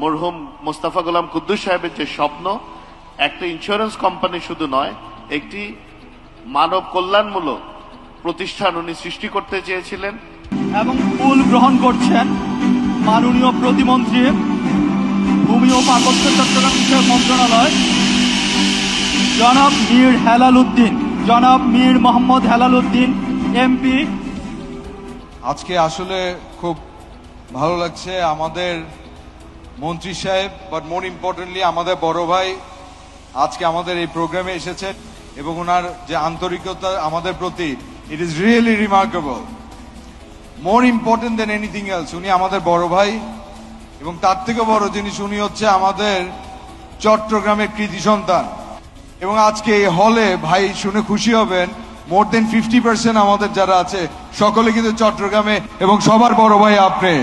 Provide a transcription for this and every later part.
মরহুম মোস্তফা গোলাম কুদ্দুস সাহেবের যে স্বপ্ন, একটা ইন্স্যুরেন্স কোম্পানি শুধু নয়, একটি মানব কল্যাণমূলক প্রতিষ্ঠান উনি সৃষ্টি করতে চেয়েছিলেন। এবং ফুল গ্রহণ করছেন মাননীয় প্রতিমন্ত্রী, ভূমি ও পার্বত্য চট্টগ্রাম বিষয়ক মন্ত্রণালয়, জনাব মীর হেলাল উদ্দিন, জনাব মীর মোহাম্মদ হেলাল উদ্দিন এমপি। আজকে আসলে খুব ভালো লাগছে আমাদের মন্ত্রী সাহেব, বাট মোর ইম্পর্টেন্টলি আমাদের বড় ভাই আজকে আমাদের এই প্রোগ্রামে এসেছেন এবং ওনার যে আন্তরিকতা আমাদের প্রতি, it is really remarkable. More important than anything else, উনি আমাদের বড় ভাই এবং তার থেকে বড় জিনিস উনি হচ্ছে আমাদের চট্টগ্রামের কৃতি সন্তান। এবং আজকে এই হলে ভাই শুনে খুশি হবেন, মোর দেন 50% আমাদের যারা আছে সকলে কিন্তু চট্টগ্রামে এবং সবার বড় ভাই আপনি।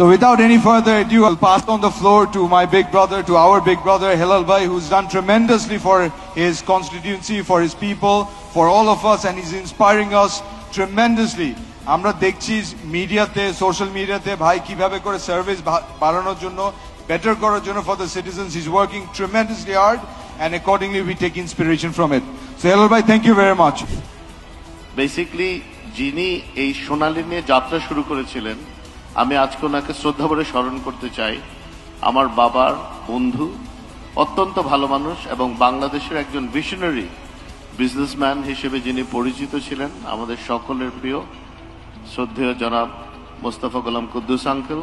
So without any further ado, I'll pass on the floor to my big brother, to our big brother Helal Bhai, who's done tremendously for his constituency, for his people, for all of us, and he's inspiring us tremendously. আমরা দেখছি মিডিয়াতে, social মিডিয়াতে ভাই কিভাবে করে service বাড়ানোর জন্য, better করার জন্য for the citizens. He's working tremendously hard and accordingly we take inspiration from it. So Helal Bhai, thank you very much. Basically যিনি এই সোনালী নিয়ে যাত্রা শুরু করেছিলেন, আমি আজকে ওনাকে শ্রদ্ধা ভরে স্মরণ করতে চাই। আমার বাবার বন্ধু, অত্যন্ত ভালো মানুষ এবং বাংলাদেশের একজন ভিশনারি বিজনেসম্যান হিসেবে যিনি পরিচিত ছিলেন, আমাদের সকলের প্রিয় শ্রদ্ধেয় জনাব মোস্তফা গোলাম কুদ্দুস আঙ্কেল।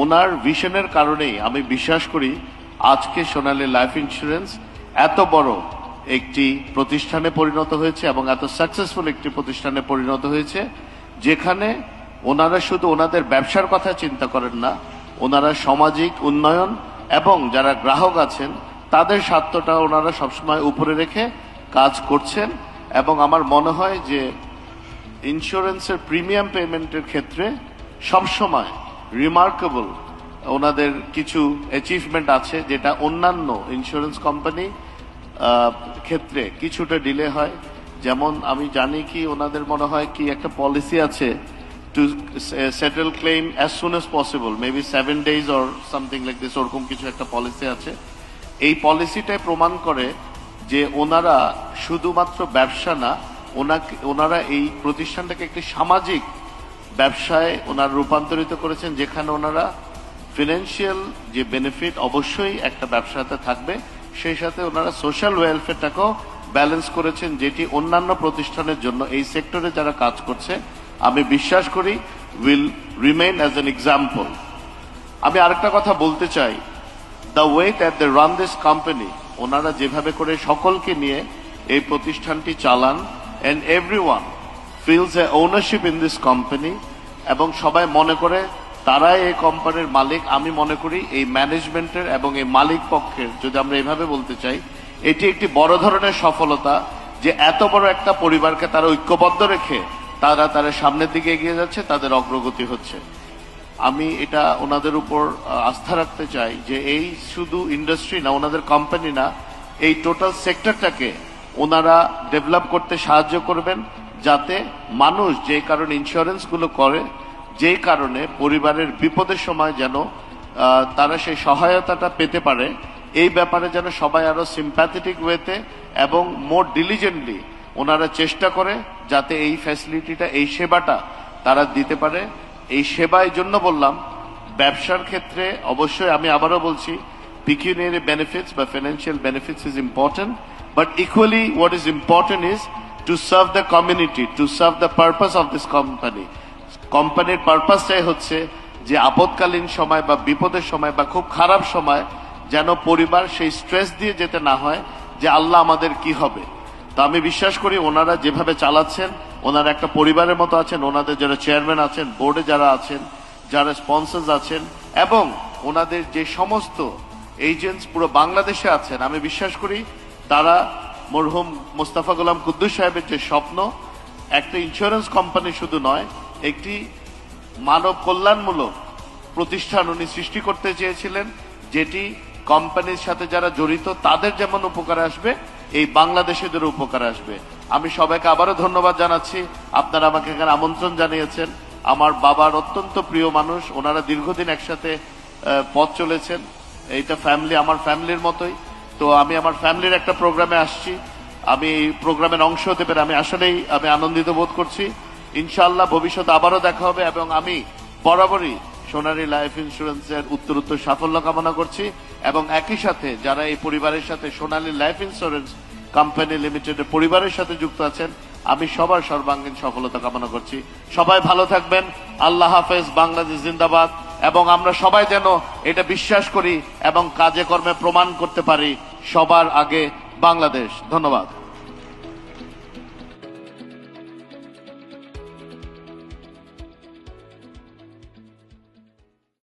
ওনার ভিশনের কারণেই আমি বিশ্বাস করি আজকে সোনালী লাইফ ইন্স্যুরেন্স এত বড় একটি প্রতিষ্ঠানে পরিণত হয়েছে এবং এত সাকসেসফুল একটি প্রতিষ্ঠানে পরিণত হয়েছে, যেখানে ওনারা শুধু ওনাদের ব্যবসার কথা চিন্তা করেন না, ওনারা সামাজিক উন্নয়ন এবং যারা গ্রাহক আছেন তাদের স্বার্থটা ওনারা সবসময় উপরে রেখে কাজ করছেন। এবং আমার মনে হয় যে ইন্স্যুরেন্সের প্রিমিয়াম পেমেন্টের ক্ষেত্রে সবসময় রিমার্কেবল ওনাদের কিছু অ্যাচিভমেন্ট আছে, যেটা অন্যান্য ইন্স্যুরেন্স কোম্পানি ক্ষেত্রে কিছুটা ডিলে হয়। যেমন আমি জানি কি ওনাদের মনে হয় কি একটা পলিসি আছে to settle claim as soon as possible, maybe 7 days or something like this, ওরকম কিছু একটা পলিসি আছে। এই পলিসিটাই প্রমাণ করে যে ওনারা শুধুমাত্র ব্যবসা না, ওনারা এই প্রতিষ্ঠানটাকে একটি সামাজিক ব্যবসায় ওনারা রূপান্তরিত করেছেন, যেখানে ওনারা ফিনান্সিয়াল যে বেনিফিট অবশ্যই একটা ব্যবসাতে থাকবে, সেই সাথে ওনারা সোশ্যাল ওয়েলফেয়ারটাকেও ব্যালেন্স করেছেন, যেটি অন্যান্য প্রতিষ্ঠানের জন্য এই সেক্টরে যারা কাজ করছে আমি বিশ্বাস করি will remain as an example. আমি আরেকটা কথা বলতে চাই, the way that they run this company, ওনারা যেভাবে করে সকলকে নিয়ে এই প্রতিষ্ঠানটি চালান, and everyone feels a ownership in this company, এবং সবাই মনে করে তারাই এই কোম্পানির মালিক। আমি মনে করি এই ম্যানেজমেন্টের এবং এই মালিক পক্ষের, যদি আমরা এভাবে বলতে চাই, এটি একটি বড় ধরনের সফলতা যে এত বড় একটা পরিবারকে তারা ঐক্যবদ্ধ রেখে তারা সামনের দিকে এগিয়ে যাচ্ছে, তাদের অগ্রগতি হচ্ছে। আমি এটা ওনাদের উপর আস্থা রাখতে চাই যে এই শুধু ইন্ডাস্ট্রি না, ওনাদের কোম্পানি না, এই টোটাল সেক্টরটাকে ওনারা ডেভেলপ করতে সাহায্য করবেন, যাতে মানুষ যে কারণে ইন্স্যুরেন্সগুলো করে, যেই কারণে পরিবারের বিপদের সময় যেন তারা সেই সহায়তাটা পেতে পারে, এই ব্যাপারে যেন সবাই আরো সিম্প্যাথেটিক ওয়েতে এবং মোর ডিলিজেন্টলি ওনারা চেষ্টা করে যাতে এই ফ্যাসিলিটিটা, এই সেবাটা তারা দিতে পারে। এই সেবার জন্য বললাম, ব্যবসার ক্ষেত্রে অবশ্যই আমি আবারও বলছি, পিকিউনিয়ারি বেনিফিটস বা financial benefits is important, but equally what is important is to serve the community, to serve the purpose of this company. কোম্পানির পারপাসটাই হচ্ছে যে আপদকালীন সময় বা বিপদের সময় বা খুব খারাপ সময় যেন পরিবার সেই স্ট্রেস দিয়ে যেতে না হয় যে আল্লাহ আমাদের কি হবে। তো আমি বিশ্বাস করি ওনারা যেভাবে চালাচ্ছেন, ওনারা একটা পরিবারের মতো আছেন, ওনাদের যারা চেয়ারম্যান আছেন, বোর্ডে যারা আছেন, যারা স্পন্সর্স আছেন এবং ওনাদের যে সমস্ত এজেন্টস পুরো বাংলাদেশে আছেন, আমি বিশ্বাস করি তারা মরহুম মোস্তফা গোলাম কুদ্দুস সাহেবের যে স্বপ্ন, একটা ইন্স্যুরেন্স কোম্পানি শুধু নয়, একটি মানব কল্যাণমূলক প্রতিষ্ঠান উনি সৃষ্টি করতে চেয়েছিলেন, যেটি কোম্পানির সাথে যারা জড়িত তাদের যেমন উপকার আসবে, এই বাংলাদেশিদের উপকার আসবে। আমি সবাইকে আবারও ধন্যবাদ জানাচ্ছি, আপনারা আমাকে এখানে আমন্ত্রণ জানিয়েছেন। আমার বাবার অত্যন্ত প্রিয় মানুষ, ওনারা দীর্ঘদিন একসাথে পথ চলেছেন। এইটা ফ্যামিলি, আমার ফ্যামিলির মতোই। তো আমি আমার ফ্যামিলির একটা প্রোগ্রামে আসছি, আমি এই প্রোগ্রামের অংশ হতে পেরে আমি আনন্দিত বোধ করছি। ইনশাআল্লাহ ভবিষ্যতে আবারও দেখা হবে, এবং আমি বরাবরই সোনালী লাইফ ইন্স্যুরেন্সের উত্তরোত্তর সাফল্য কামনা করছি, এবং একই সাথে যারা এই পরিবারের সাথে সোনালী লাইফ ইন্স্যুরেন্স কোম্পানি লিমিটেডের পরিবারের সাথে যুক্ত আছেন, আমি সবার সর্বাঙ্গীন সফলতা কামনা করছি। সবাই ভালো থাকবেন। আল্লাহ হাফেজ। বাংলাদেশ জিন্দাবাদ। এবং আমরা সবাই যেন এটা বিশ্বাস করি এবং কাজে কর্মে প্রমাণ করতে পারি, সবার আগে বাংলাদেশ। ধন্যবাদ।